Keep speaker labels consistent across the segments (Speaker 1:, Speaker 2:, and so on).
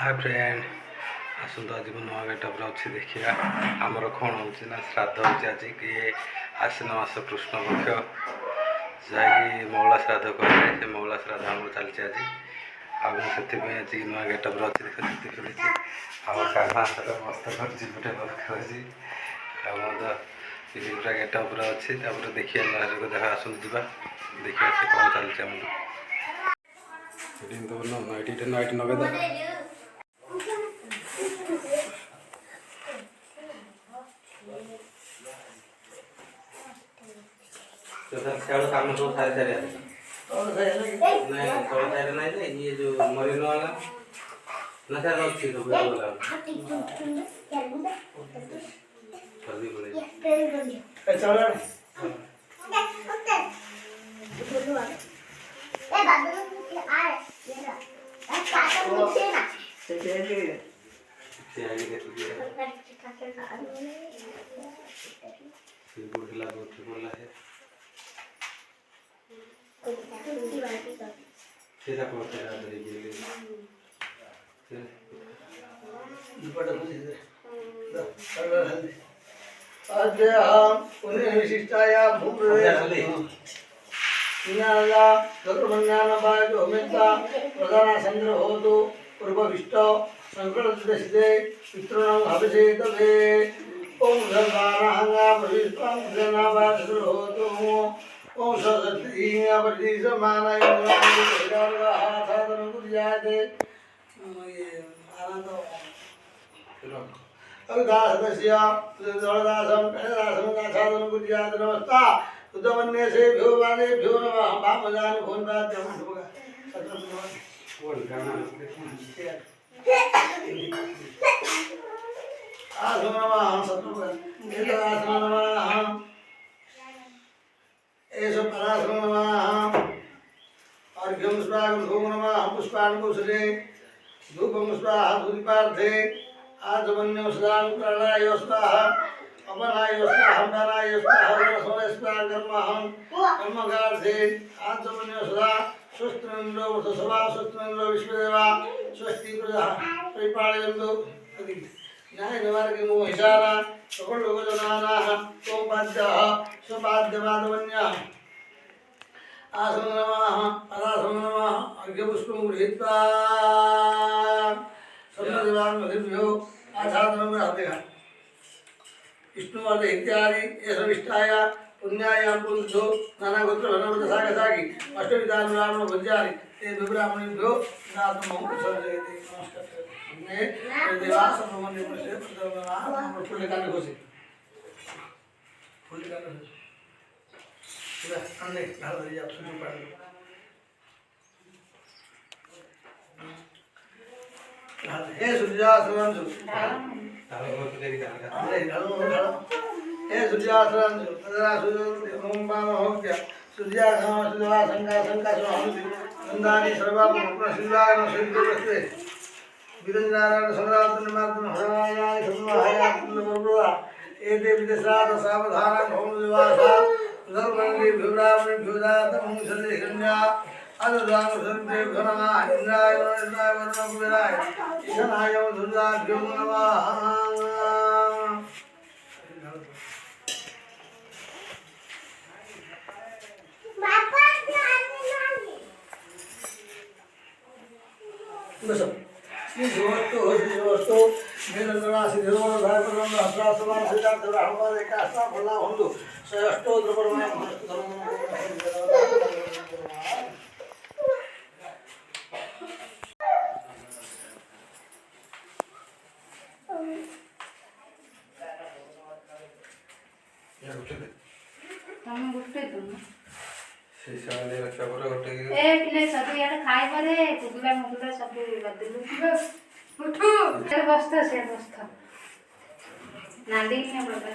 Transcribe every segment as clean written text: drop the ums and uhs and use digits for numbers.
Speaker 1: hi friend आसतु आज नुआ getup अच्छी देखा आमर कौन हो श्राद्ध हो आज किए आश्विन मास कृष्ण पक्ष जहाँकि मौला श्राद्ध करें से मौला श्राद्ध आम चलती आज आज नुआ गेटअप अच्छी देख धोती खोली आमा मस्त कर पूरा गेटअप अच्छी देखिए देखा आसतु देखिए से कौन चलती आम नाइट नगे सियाड़ काम सब सारी सारे नहीं थोड़ा साइड नहीं ये जो मरीनो वाला ना सर अच्छी तो वाला जल्दी बोले चलो ए बाबू आ ये काटा नीचे ना से आगे ये बुढ़ला बहुत बोला है सीधा कोते आ रही है
Speaker 2: आज हम उन्हें विशिष्टाया विनाला गरुमन्यान बाय होमेता प्रधान चंद्र होतु पूर्वविष्ट संकल्प दशे पितॄणां हविषे तवे ओम सर्वानाहंगा प्रविष्टं जनावासुर होतु ओम सरस्वतीया प्रतिसमानाय साधन कुर्याते अविदासदस्य दलदासं कणदासं साधन कुर्याते नमस्ता उद्धवन्ये से भ्यो वाले भ्यो नमः भामजान भोनराज्यं शुभगा सत्रम नमः आसो नमः सत्रम एतासो नमः एषो परासो नमः अर्घ्यं स्वागं धूम नमः पुष्पान् कुशले धूपं स्वाहा धूपार्थे आजमन्यं सदां प्राणाय स्वाहा अपनाय स्वाहा दानाय स्वाहा रसोय स्वाहा कर्महं कर्मकार्थे आजमन्यं सदा स्वस्तिन्द्रो वसुसभा स्वस्तिन्द्रो विश्वदेवा स्वस्ति प्रजाः परिपालयन्तु न्याय निवारके मोहिशाना सकल लोकजनानाः सोपाद्यः स्वपाद्यवादवन्यः आसन नमः पदासन नमः अर्घ्यपुष्पं गृहीत्वा सर्वदेवान्मधिभ्यो आच्छादनं गृह्णाति विष्णुवर्ध इत्यादि एषविष्टाय पुण्यायां पुरुषो नानागोत्रभनवदसागसागि अष्टविधानुरामण भुज्यानि ते विब्राह्मणेभ्यो दातुमं प्रसर्जयति नमस्कार देवा सर्वमन्य प्रसे प्रदर्शना फुल्लिकाने घोषि फुल्लिकाने घोषि अन्य ढाल दीजिए आप सुनो पढ़ हे सूर्यासनं हे सूर्यासनं तदा ओम बामहोक्य सूर्यासनं सुदवा संका नंदानि सर्वं प्रसिद्धाय सूर्यप्रस्ते विरंजनारायण सम्राटनिमार्तन हरायाय सम्माहाय नमोरुवा एते विदसाद सावधानं भवनु दिवासा धर्मंगे भिवरावने भिवदातमं सदे हिरण्या अददान सर्वे घनमा इंद्राय इंद्राय वरुण कुबेराय ईशानाय दुर्गाभ्यो नमः बस श्री शिवस्तु मेरंगना सिद्धोर धारकरंग हस्तासमान सिद्धार्थ राहमान एकास्ता भला हुंदु सयष्टो द्रवण
Speaker 3: तम गुटे तुम
Speaker 1: शीशा वाले रक्षा पर गोटे
Speaker 3: ए पिले सब यार खाई परे कुगला मुगला सब बदलू उठो से बस्ता नांदी में बता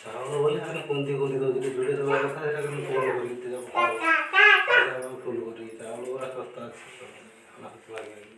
Speaker 1: चावल बोले हम कुंती कुंती दो जुड़े तो वाला था এটা আমি ফলো করি দিতে যাব ফলো করি চাवल ওরা সস্তা আছে না লাগে